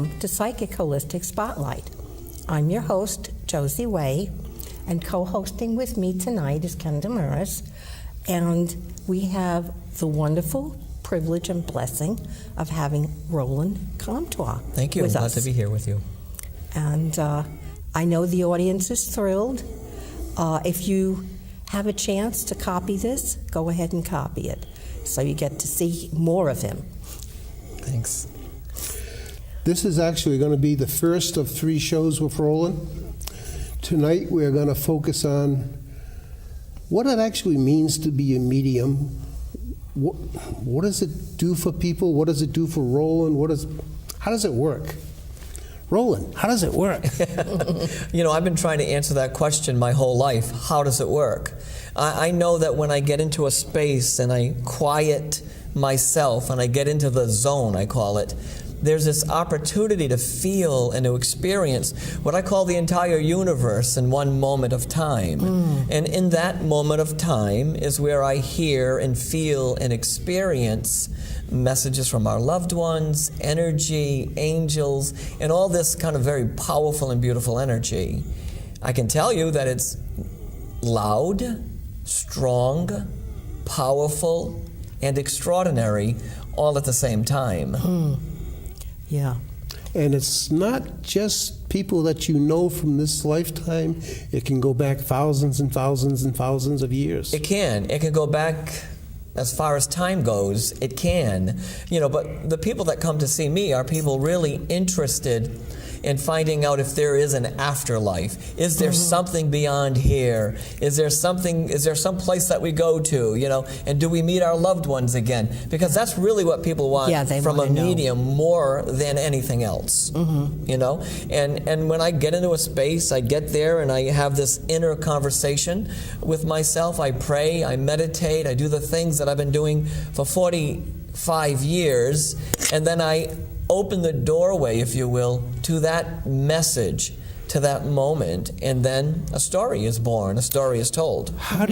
Welcome to Psychic Holistic Spotlight. I'm your host, Josie Way, and co-hosting with me tonight is Ken Damaris, and we have the wonderful privilege and blessing of having Roland Comtois. Thank you. With Glad us. to be here with you. And I know the audience is thrilled. If you have a chance to copy this, go ahead and copy it, so you get to see more of him. Thanks. This is actually going to be the first of 3 shows with Roland. Tonight we're going to focus on what it actually means to be a medium. What does it do for people? What does it do for Roland? How does it work? Roland, how does it work? I've been trying to answer that question my whole life. How does it work? I know that when I get into a space and I quiet myself and I get into the zone, I call it, there's this opportunity to feel and to experience what I call the entire universe in one moment of time. And in that moment of time is where I hear and feel and experience messages from our loved ones, energy, angels, and all this kind of very powerful and beautiful energy. I can tell you that it's loud, strong, powerful, and extraordinary all at the same time. Yeah. And it's not just people that you know from this lifetime. It can go back thousands and thousands and thousands of years. It can. It can go back as far as time goes. It can. But the people that come to see me are people really interested in finding out if there is an afterlife. Is there something beyond here? Is there some place that we go to, and do we meet our loved ones again? Because that's really what people want from a medium more than anything else. And when I get into a space, I get there and I have this inner conversation with myself. I pray, I meditate, I do the things that I've been doing for 45 years, and then I open the doorway, if you will, to that message, to that moment, and then a story is born, a story is told. I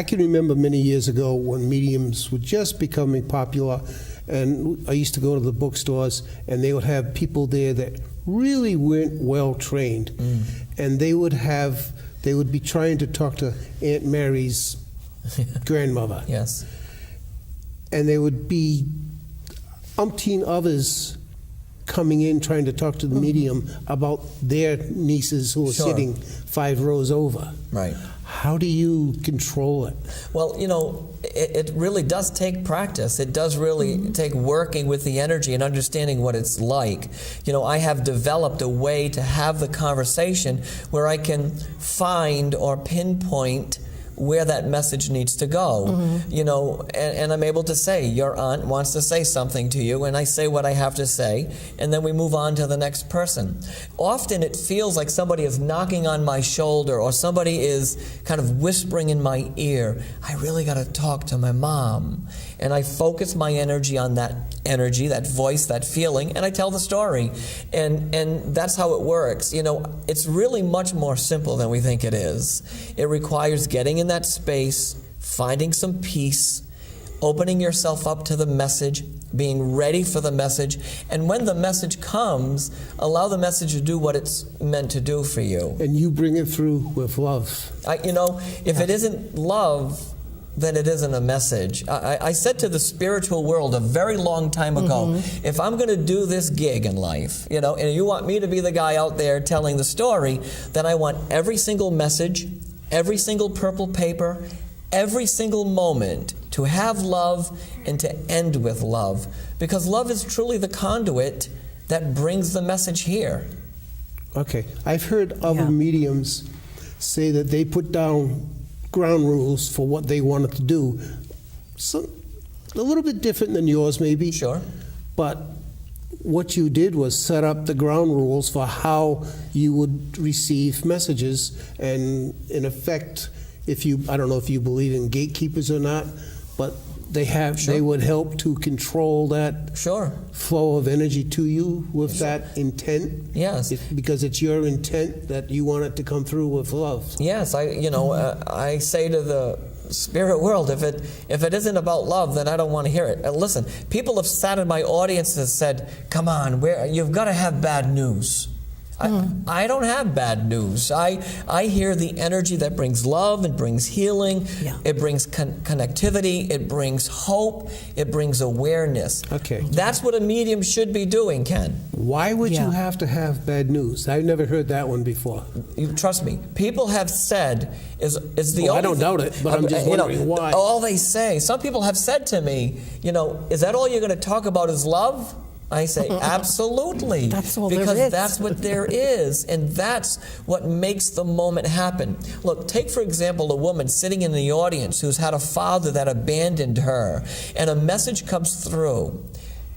can remember many years ago when mediums were just becoming popular, and I used to go to the bookstores, and they would have people there that really weren't well trained, and they would be trying to talk to Aunt Mary's grandmother. Yes. And there would be umpteen others coming in trying to talk to the medium about their nieces who are sitting 5 rows over. Right. How do you control it? Well, it really does take practice. It does really take working with the energy and understanding what it's like. I have developed a way to have the conversation where I can find or pinpoint where that message needs to go, and I'm able to say, your aunt wants to say something to you, and I say what I have to say, and then we move on to the next person. Often it feels like somebody is knocking on my shoulder, or somebody is kind of whispering in my ear, I really got to talk to my mom. And I focus my energy on that energy, that voice, that feeling, and I tell the story. And that's how it works. It's really much more simple than we think it is. It requires getting in that space, finding some peace, opening yourself up to the message, being ready for the message, and when the message comes, allow the message to do what it's meant to do for you. And you bring it through with love. If it isn't love, then it isn't a message. I said to the spiritual world a very long time ago, if I'm going to do this gig in life, and you want me to be the guy out there telling the story, then I want every single message, every single purple paper, every single moment to have love and to end with love. Because love is truly the conduit that brings the message here. Okay. I've heard other mediums say that they put down ground rules for what they wanted to do. So, a little bit different than yours, maybe. Sure. But what you did was set up the ground rules for how you would receive messages, and in effect, I don't know if you believe in gatekeepers or not, but they would help to control that flow of energy to you with that intent. Yes. Because it's your intent that you want it to come through with love. Yes, I say to the spirit world. If it isn't about love, then I don't want to hear it. And listen, people have sat in my audience and said, come on, you've got to have bad news. I don't have bad news. I hear the energy that brings love, it brings healing, it brings connectivity, it brings hope, it brings awareness. Okay. That's what a medium should be doing, Ken. Why would you have to have bad news? I've never heard that one before. Trust me. People have said, is the only I don't doubt it, but I'm just wondering why. All they say, some people have said to me, is that all you're going to talk about is love? I say, absolutely. That's all because there is. that's what there is, and that's what makes the moment happen. Look, take, for example, a woman sitting in the audience who's had a father that abandoned her, and a message comes through.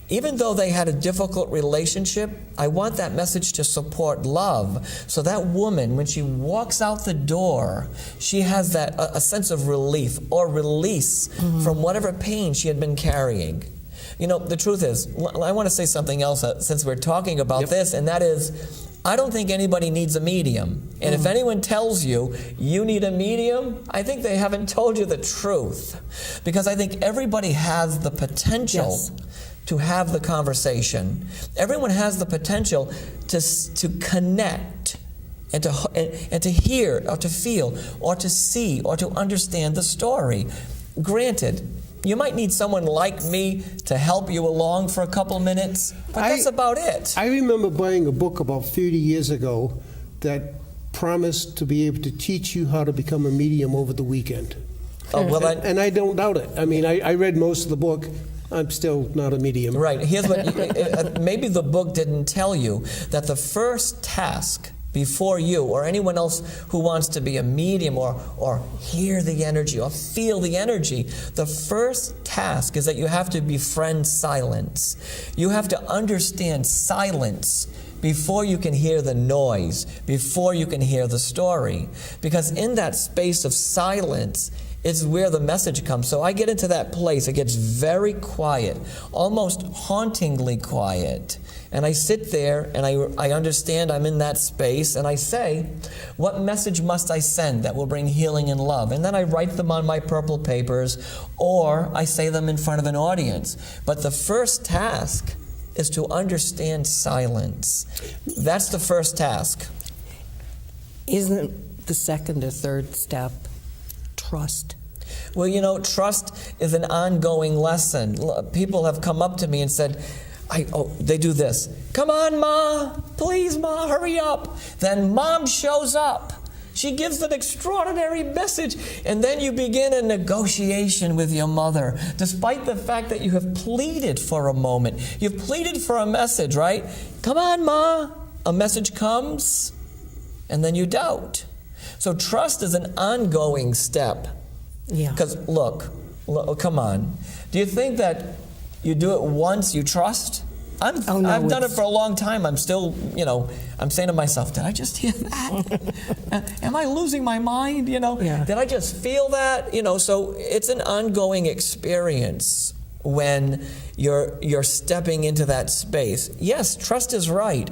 Even though they had a difficult relationship, I want that message to support love. So that woman, when she walks out the door, she has a sense of relief or release from whatever pain she had been carrying. The truth is, I want to say something else since we're talking about this, and that is, I don't think anybody needs a medium. And if anyone tells you you need a medium, I think they haven't told you the truth. Because I think everybody has the potential to have the conversation. Everyone has the potential to connect and to hear or to feel or to see or to understand the story. Granted, you might need someone like me to help you along for a couple minutes, but that's about it. I remember buying a book about 30 years ago that promised to be able to teach you how to become a medium over the weekend. And I don't doubt it. I mean, I read most of the book. I'm still not a medium. Right. Here's what maybe the book didn't tell you, that the first task before you or anyone else who wants to be a medium or hear the energy or feel the energy, the first task is that you have to befriend silence. You have to understand silence before you can hear the noise, before you can hear the story. Because in that space of silence is where the message comes. So I get into that place, it gets very quiet, almost hauntingly quiet. And I sit there and I understand I'm in that space, and I say, what message must I send that will bring healing and love? And then I write them on my purple papers, or I say them in front of an audience. But the first task is to understand silence. That's the first task. Isn't the second or third step trust? Well, trust is an ongoing lesson. People have come up to me and said, they do this. Come on, Ma. Please, Ma, hurry up. Then Mom shows up. She gives an extraordinary message, and then you begin a negotiation with your mother, despite the fact that you have pleaded for a moment. You've pleaded for a message, right? Come on, Ma. A message comes, and then you doubt. So trust is an ongoing step. Yeah. Because look, come on. Do you think that you do it once, you trust? I've done it for a long time. I'm still, I'm saying to myself, did I just hear that? Am I losing my mind? Did I just feel that? So it's an ongoing experience when you're stepping into that space. Yes, trust is right,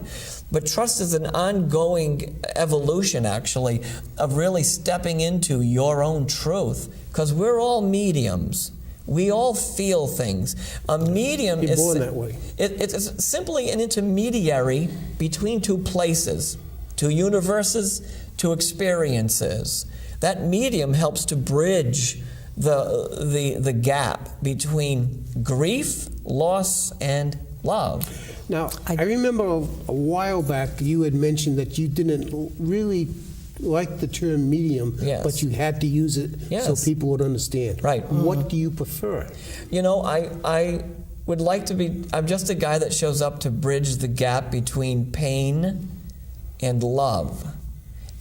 but trust is an ongoing evolution, actually, of really stepping into your own truth, because we're all mediums. We all feel things. A medium is born that way. It's simply an intermediary between two places, two universes, two experiences. That medium helps to bridge the gap between grief, loss, and love. Now, I remember a while back you had mentioned that you didn't really like the term medium, but you had to use it so people would understand. Right. What do you prefer? I would like to be, I'm just a guy that shows up to bridge the gap between pain and love.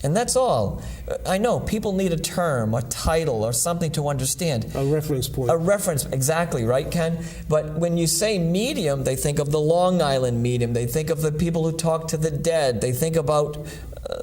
And that's all. I know people need a term, a title, or something to understand. A reference point. A reference, exactly, right, Ken? But when you say medium, they think of the Long Island medium. They think of the people who talk to the dead. They think about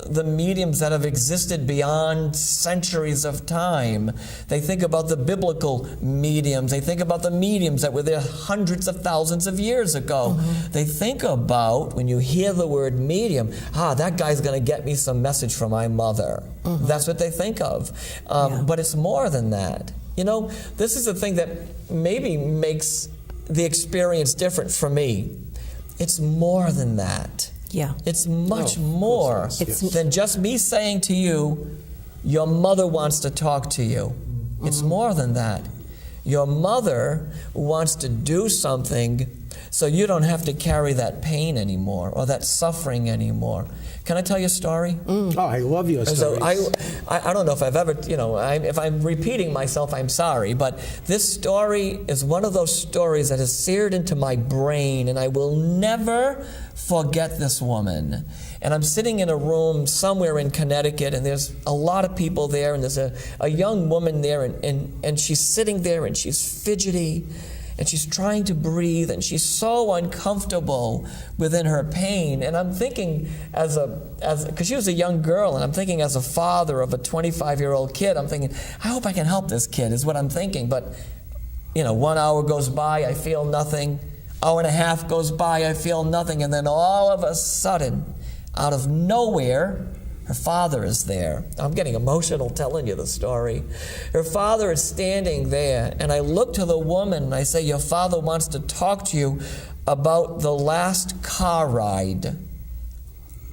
the mediums that have existed beyond centuries of time. They think about the biblical mediums. They think about the mediums that were there hundreds of thousands of years ago. They think about, when you hear the word medium, that guy's going to get me some message from my mother. That's what they think of. But it's more than that. You know, this is the thing that maybe makes the experience different for me. It's more than that. Yeah. It's much more than just me saying to you, your mother wants to talk to you. It's more than that. Your mother wants to do something so you don't have to carry that pain anymore or that suffering anymore. Can I tell you a story? Oh, I love your stories. So I don't know if I've ever, if I'm repeating myself, I'm sorry, but this story is one of those stories that has seared into my brain, and I will never forget this woman. And I'm sitting in a room somewhere in Connecticut, and there's a lot of people there, and there's a young woman there, and she's sitting there, and she's fidgety, and she's trying to breathe, and she's so uncomfortable within her pain. And I'm thinking, because she was a young girl, and I'm thinking as a father of a 25-year-old kid, I'm thinking, I hope I can help this kid, is what I'm thinking. But, 1 hour goes by, I feel nothing. Hour and a half goes by, I feel nothing. And then all of a sudden, out of nowhere, her father is there. I'm getting emotional telling you the story. Her father is standing there, and I look to the woman and I say, your father wants to talk to you about the last car ride.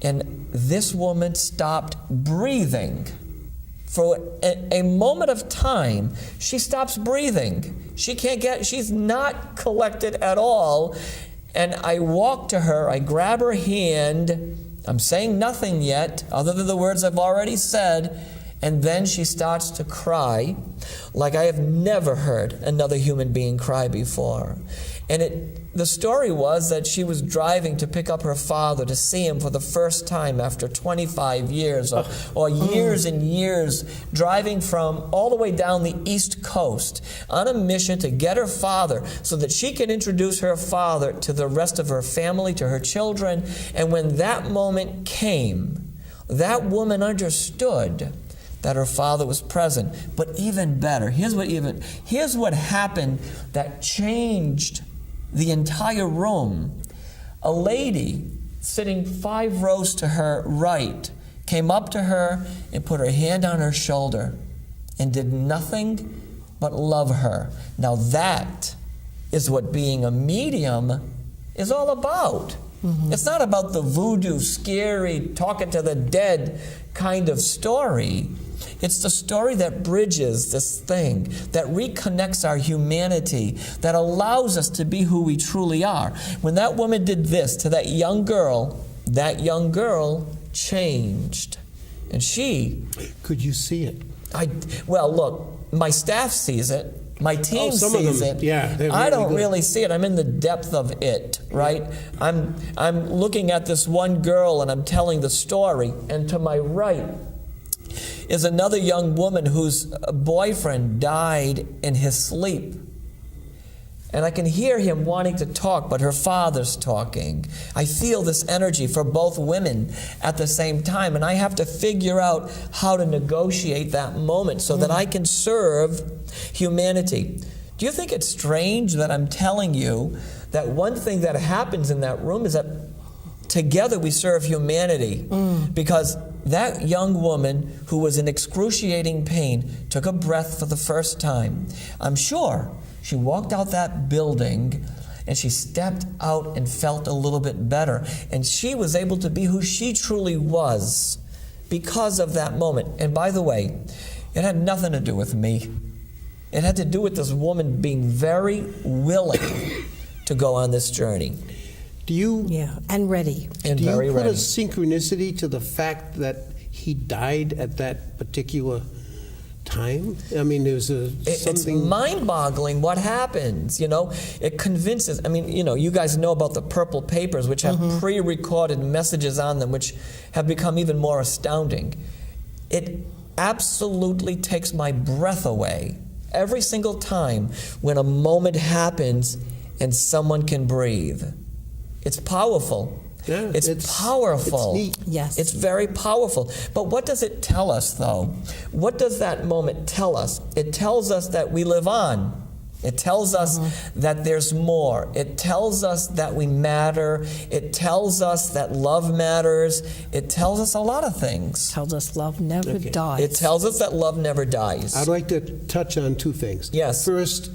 And this woman stopped breathing. For a moment of time, she stops breathing. She's not collected at all. And I walk to her, I grab her hand, I'm saying nothing yet, other than the words I've already said, and then she starts to cry like I have never heard another human being cry before. And the story was that she was driving to pick up her father to see him for the first time after 25 years or years and years, driving from all the way down the East Coast on a mission to get her father so that she can introduce her father to the rest of her family, to her children. And when that moment came, that woman understood that her father was present. But even better, here's what happened that changed the entire room. A lady sitting 5 rows to her right came up to her and put her hand on her shoulder and did nothing but love her. Now that is what being a medium is all about. It's not about the voodoo, scary, talking to the dead kind of story. It's the story that bridges this thing, that reconnects our humanity, that allows us to be who we truly are. When that woman did this to that young girl changed. And she... Could you see it? Well, look, my staff sees it. My team some sees of them, it. yeah, they're I don't really good. really see it. I'm in the depth of it, right? I'm looking at this one girl and I'm telling the story. And to my right is another young woman whose boyfriend died in his sleep. And I can hear him wanting to talk, but her father's talking. I feel this energy for both women at the same time, and I have to figure out how to negotiate that moment so that I can serve humanity. Do you think it's strange that I'm telling you that one thing that happens in that room is that together we serve humanity? Because that young woman who was in excruciating pain took a breath for the first time. I'm sure she walked out that building and she stepped out and felt a little bit better. And she was able to be who she truly was because of that moment. And by the way, it had nothing to do with me. It had to do with this woman being very willing to go on this journey. Do you... Yeah, and ready. And Do very you put ready. a synchronicity to the fact that he died at that particular time? I mean, there's It's something... mind-boggling what happens, It convinces, you guys know about the purple papers, which have pre-recorded messages on them, which have become even more astounding. It absolutely takes my breath away every single time when a moment happens and someone can breathe. It's powerful. Yeah, it's powerful. It's neat. Yes. It's very powerful. But what does it tell us, though? What does that moment tell us? It tells us that we live on. It tells us that there's more. It tells us that we matter. It tells us that love matters. It tells us a lot of things. Tells us love never dies. It tells us that love never dies. I'd like to touch on two things. Yes. First,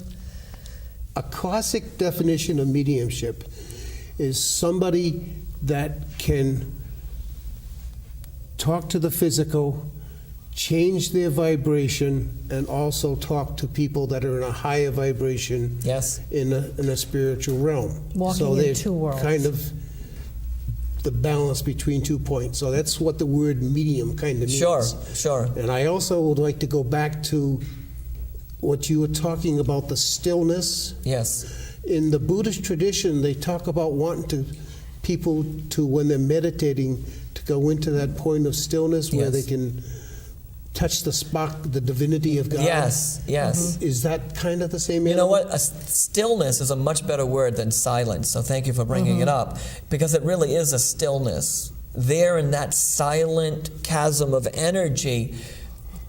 a classic definition of mediumship is somebody that can talk to the physical, change their vibration, and also talk to people that are in a higher vibration Yes. in a spiritual realm. Walking so in they're two worlds. kind of the balance between 2 points. So that's what the word medium kind of means. Sure. And I also would like to go back to what you were talking about, the stillness. Yes. In the Buddhist tradition, they talk about wanting people to, when they're meditating, to go into that point of stillness where Yes. they can touch the spark, the divinity of God. Yes. Is that kind of the same? You know animal? what? Stillness is a much better word than silence. So thank you for bringing it up, because it really is a stillness. There in that silent chasm of energy,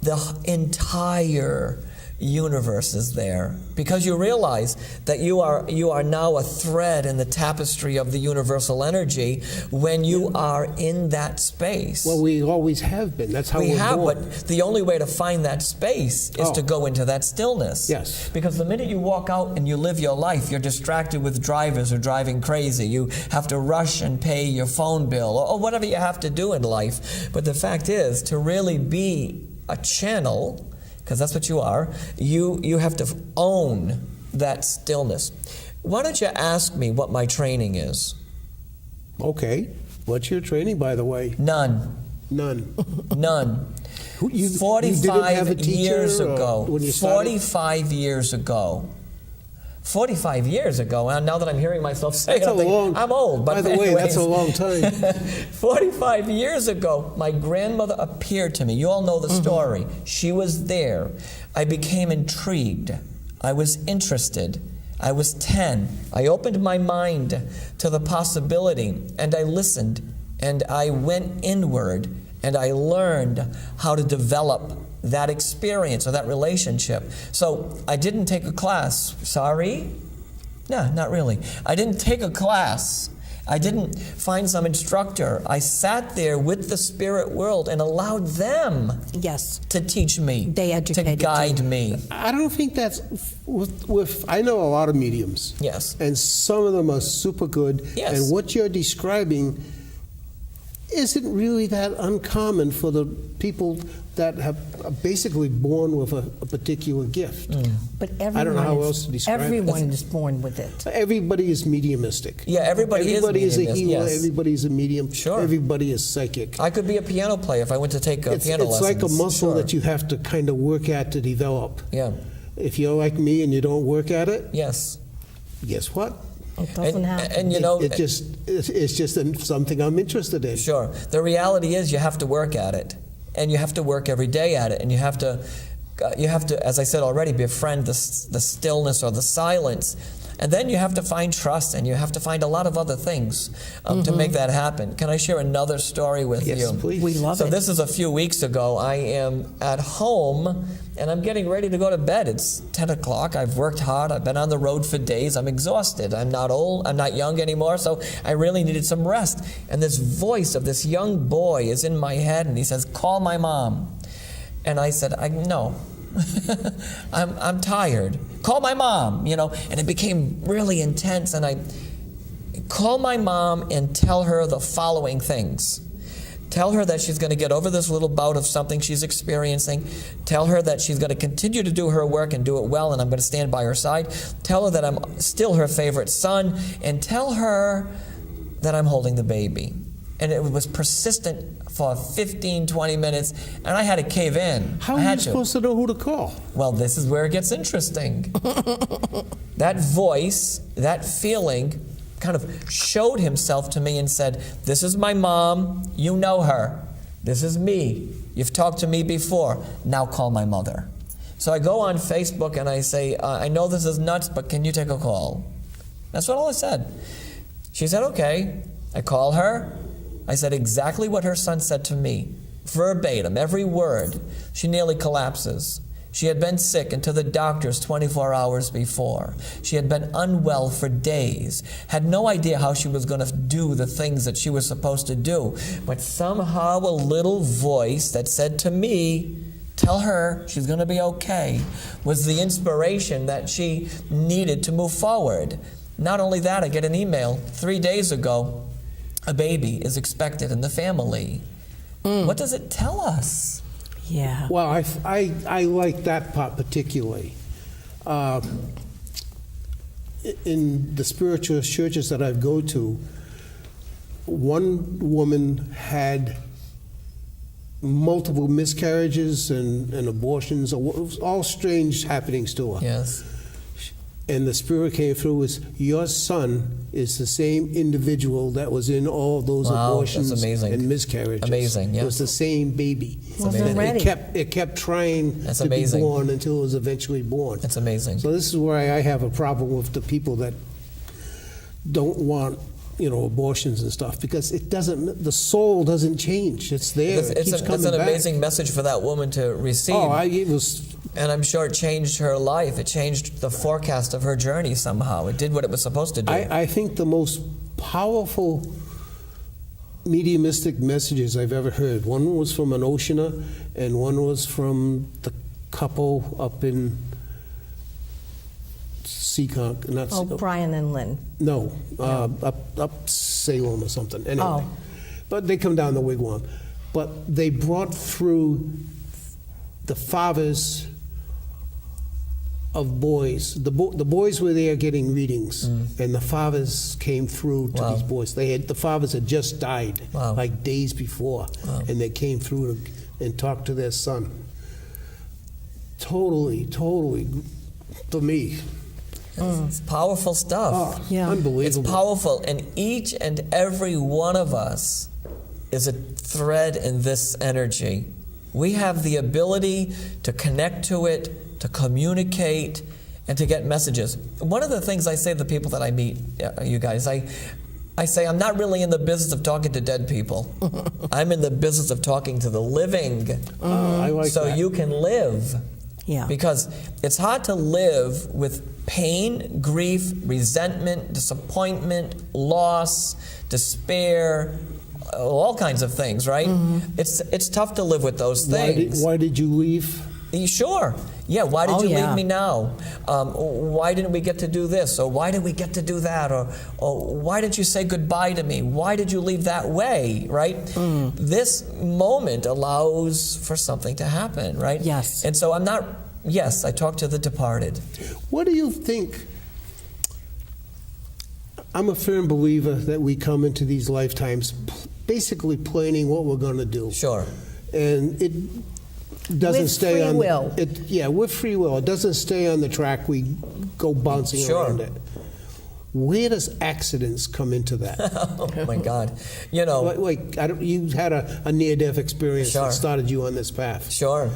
the entire universe is there, because you realize that you are now a thread in the tapestry of the universal energy when you are in that space. Well, we always have been. That's how We we're have, born. but the only way to find that space is to go into that stillness. Yes. Because the minute you walk out and you live your life, you're distracted with drivers who are driving crazy. You have to rush and pay your phone bill or whatever you have to do in life. But the fact is, to really be a channel, because that's what you are, you have to own that stillness. Why don't you ask me what my training is? Okay. What's your training, by the way? None. None. None. You didn't 45 have a teacher years ago. when you started? 45 years ago. 45 years ago, and now that I'm hearing myself say That's it, I'm old. But by the way, that's a anyways, long time. 45 years ago, my grandmother appeared to me. You all know the story. She was there. I became intrigued. I was interested. I was 10. I opened my mind to the possibility, and I listened, and I went inward, and I learned how to develop that experience or that relationship. So I didn't take a class. Sorry? No, not really. I didn't take a class. I didn't find some instructor. I sat there with the spirit world and allowed them Yes. to teach me, They educated to guide me. I don't think that's with I know a lot of mediums. Yes. And some of them are super good. Yes. And what you're describing isn't really that uncommon for the people that are basically born with a particular gift. But I don't know how else to describe it. everyone is born with it. Everybody is mediumistic. Yeah, everybody is a mediumistic, healer. yes. Everybody is a medium. Sure. Everybody is psychic. I could be a piano player if I went to take piano lessons. It's like a muscle Sure. that you have to kind of work at to develop. Yeah. If you're like me and you don't work at it, Yes. guess what? It doesn't happen. And you know, It's just something I'm interested in. Sure. The reality is you have to work at it. And you have to work every day at it. And you have to, as I said already, befriend the stillness or the silence. And then you have to find trust, and you have to find a lot of other things to make that happen. Can I share another story with you? Yes, please. We love So it. this is a few weeks ago. I am at home, and I'm getting ready to go to bed. It's 10 o'clock. I've worked hard. I've been on the road for days. I'm exhausted. I'm not old. I'm not young anymore, so I really needed some rest. And this voice of this young boy is in my head, and he says, "Call my mom." And I said, "No." I'm tired. Call my mom, and it became really intense. And I call my mom and tell her the following things. Tell her that she's going to get over this little bout of something she's experiencing. Tell her that she's going to continue to do her work and do it well, and I'm going to stand by her side. Tell her that I'm still her favorite son, and tell her that I'm holding the baby. And it was persistent for 15, 20 minutes, and I had to cave in. How I are had you supposed to know who to call? Well, this is where it gets interesting. That voice, that feeling, kind of showed himself to me and said, "This is my mom. You know her. This is me. You've talked to me before. Now call my mother." So I go on Facebook and I say, "I know this is nuts, but can you take a call?" That's what all I said. She said, "Okay." I call her. I said exactly what her son said to me, verbatim, every word. She nearly collapses. She had been sick and to the doctors 24 hours before. She had been unwell for days, had no idea how she was going to do the things that she was supposed to do. But somehow a little voice that said to me, tell her she's going to be okay, was the inspiration that she needed to move forward. Not only that, I get an email 3 days ago, a baby is expected in the family. What does it tell us? Yeah. Well, I like that part particularly. In the spiritual churches that I go to, one woman had multiple miscarriages and abortions, all strange happenings to her. Yes. And the spirit came through as, your son is the same individual that was in all those Wow, abortions that's amazing. and miscarriages. Amazing, yeah. It was the same baby. Well, they're And ready. it kept trying That's to amazing. be born until it was eventually born. That's amazing. So this is where I have a problem with the people that don't want, abortions and stuff, because the soul doesn't change. It's there. It keeps coming It's an back. amazing message for that woman to receive. It was. And I'm sure it changed her life. It changed the forecast of her journey somehow. It did what it was supposed to do. I think the most powerful mediumistic messages I've ever heard. One was from an Oceaner, and one was from the couple up in Seekonk. Brian and Lynn. No, up Salem or something. Anyway, Oh. but they come down the Wigwam. But they brought through the fathers of boys. The boys were there getting readings, and the fathers came through to Wow. these boys. The fathers had just died, Wow. like days before, and they came through and talked to their son. Totally, for me. It's powerful stuff. Yeah. It's Unbelievable. powerful, and each and every one of us is a thread in this energy. We have the ability to connect to it, to communicate, and to get messages. One of the things I say to the people that I meet, you guys, I say I'm not really in the business of talking to dead people. I'm in the business of talking to the living. I like so that. you can live. Yeah. Because it's hard to live with pain, grief, resentment, disappointment, loss, despair, all kinds of things, right? It's tough to live with those things. Why did you leave? Sure. Yeah, why did Oh, you yeah. leave me now? Why didn't we get to do this? Or why did we get to do that? Or why didn't you say goodbye to me? Why did you leave that way, right? This moment allows for something to happen, right? Yes. And so I talk to the departed. What do you think? I'm a firm believer that we come into these lifetimes basically planning what we're going to do. Sure. And it doesn't With stay free on will. With free will. It doesn't stay on the track. We go bouncing Sure. around it. Where does accidents come into that? Oh my God. You know, You had a near-death experience Sure. that started you on this path. sure.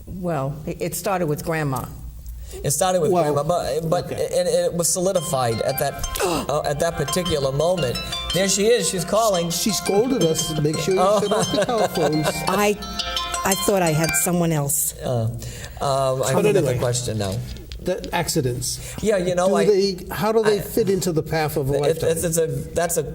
Well, it started with Grandma. It started with Well, Grandma, but okay. it was solidified at that particular moment. There she is. She's calling. She scolded us to make sure you shut off the telephones. I thought I had someone else. I have another anyway. question now. The accidents. Yeah, you know, How do they fit into the path of a lifetime? That's a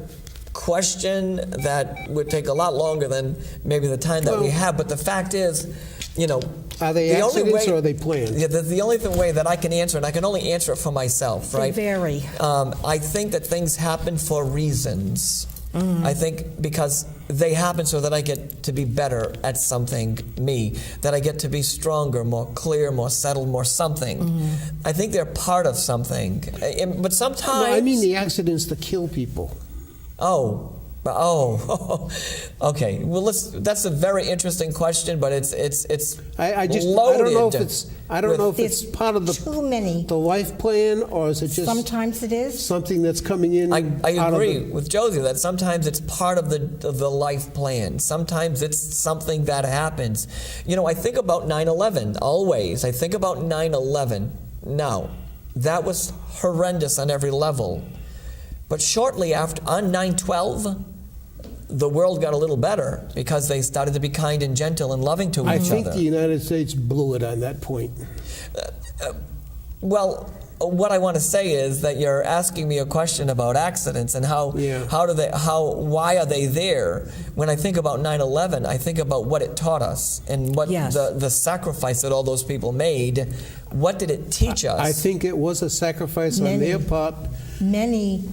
question that would take a lot longer than maybe the time that we have. But the fact is, you know, Are they the only accidents way- or are they planned? Yeah, the only way that I can answer, and I can only answer it for myself, They right? vary. I think that things happen for reasons. I think because they happen so that I get to be better at something, that I get to be stronger, more clear, more settled, more something. I think they're part of something. But sometimes... No, I mean the accidents that kill people. Oh, okay. Well, that's a very interesting question, but it's I loaded. don't know if it's There's part of too many. the life plan, or is it just Sometimes it is. something that's coming in? I out of agree the- with Josie that sometimes it's part of the life plan. Sometimes it's something that happens. You know, I think about 9/11 always. I think about 9/11. Now, that was horrendous on every level. But shortly after, on 9/12, the world got a little better because they started to be kind and gentle and loving to I each think other. the United States blew it on that point. Well, what I want to say is that you're asking me a question about accidents and why are they there? When I think about 9/11, I think about what it taught us and what Yes. the sacrifice that all those people made. What did it teach us? I think it was a sacrifice on Many. their part. Many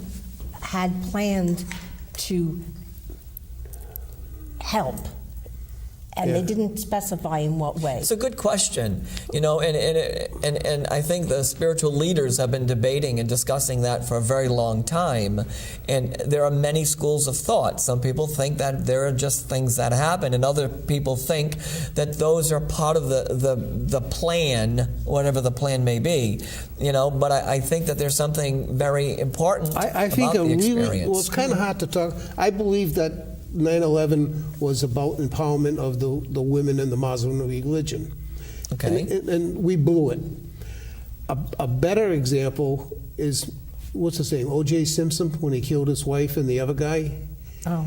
had planned to help, and they Yeah. didn't specify in what way. It's a good question, and I think the spiritual leaders have been debating and discussing that for a very long time. And there are many schools of thought. Some people think that there are just things that happen, and other people think that those are part of the plan, whatever the plan may be. But I think that there's something very important I think about the experience. well, it's kind of hard to talk. I believe that 9/11 was about empowerment of the women in the Muslim religion. Okay. And we blew it. A better example is, what's his name, O.J. Simpson, when he killed his wife and the other guy. Oh.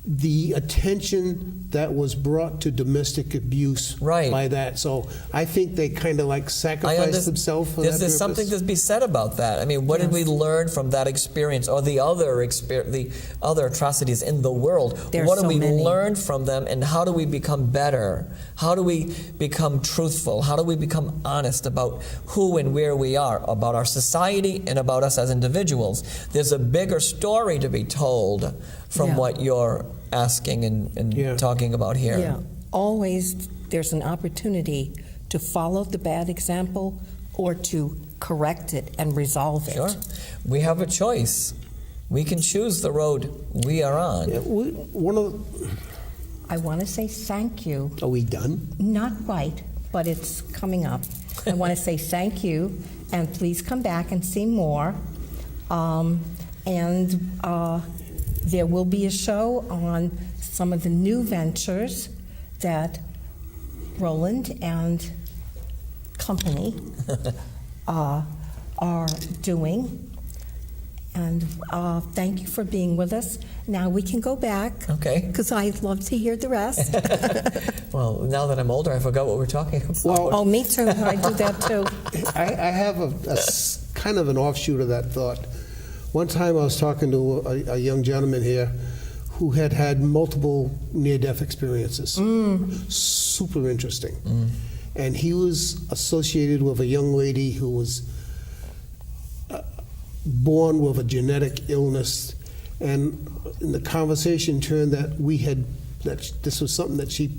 The attention that was brought to domestic abuse Right. by that. So I think they kind of like sacrificed themselves for that There's purpose. something to be said about that. I mean, what did we learn from that experience or the other atrocities in the world? There are What do so we many. learn from them, and how do we become better? How do we become truthful? How do we become honest about who and where we are, about our society and about us as individuals? There's a bigger story to be told from Yeah. what you're asking and Yeah. talking about here. Yeah, always there's an opportunity to follow the bad example or to correct it and resolve it. Sure. We have a choice. We can choose the road we are on. Yeah, I want to say thank you. are we done? Not quite, but it's coming up. I want to say thank you, and please come back and see more. There will be a show on some of the new ventures that Roland and company are doing. And thank you for being with us. Now we can go back. Okay. Because I'd love to hear the rest. Well, now that I'm older, I forgot what we're talking about. Well, Oh, me too. I do that too. I have a kind of an offshoot of that thought. One time I was talking to a young gentleman here who had multiple near-death experiences. Super interesting. And he was associated with a young lady who was born with a genetic illness. And the conversation turned that this was something that she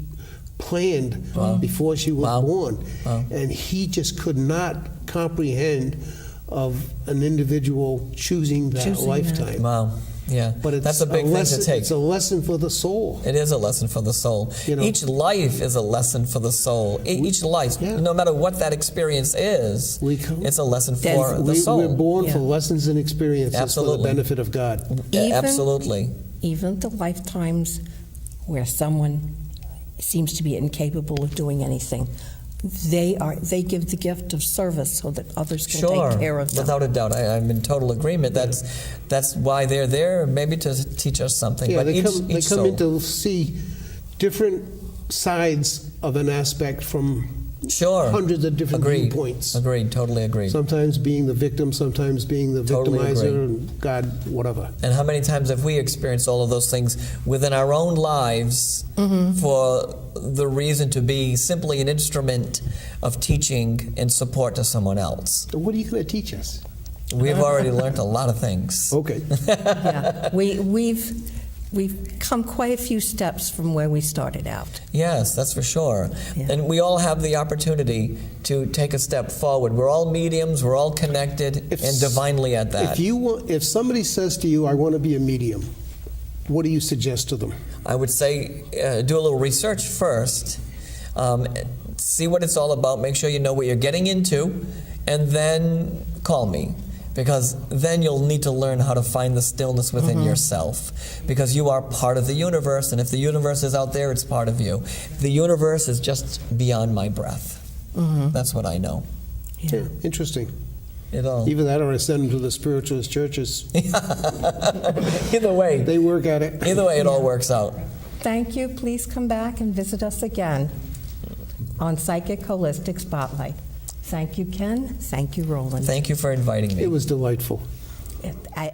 planned before she was born. Wow. And he just could not comprehend of an individual choosing that lifetime. Wow. Yeah. But that's a big thing to take. It's a lesson for the soul. It is a lesson for the soul. Each life is a lesson for the soul. Each life, no matter what that experience is, it's a lesson for the soul. We're born for lessons and experiences for Absolutely. the benefit of God. Absolutely. Even the lifetimes where someone seems to be incapable of doing anything, they give the gift of service so that others can take care of them. Without a doubt. I'm in total agreement. That's why they're there, maybe to teach us something. Yeah, but they each come soul. in to see different sides of an aspect from hundreds of different viewpoints. Agreed, totally agreed. Sometimes being the victim, sometimes being the Totally victimizer, agree. and God, whatever. And how many times have we experienced all of those things within our own lives for the reason to be simply an instrument of teaching and support to someone else? So what are you going to teach us? We've already learned a lot of things. Okay. Yeah, we've come quite a few steps from where we started out. Yes, that's for sure. Yeah. And we all have the opportunity to take a step forward. We're all mediums, we're all connected, and divinely at that. If somebody says to you, I want to be a medium, what do you suggest to them? I would say do a little research first, see what it's all about, make sure you know what you're getting into, and then call me. Because then you'll need to learn how to find the stillness within yourself. Because you are part of the universe, and if the universe is out there, it's part of you. The universe is just beyond my breath. That's what I know. Yeah. Interesting. It all. Either that or I send them to the spiritualist churches. Either way, They work at it. either way, it all works out. Thank you. Please come back and visit us again on Psychic Holistic Spotlight. Thank you, Ken. Thank you, Roland. Thank you for inviting me. It was delightful. I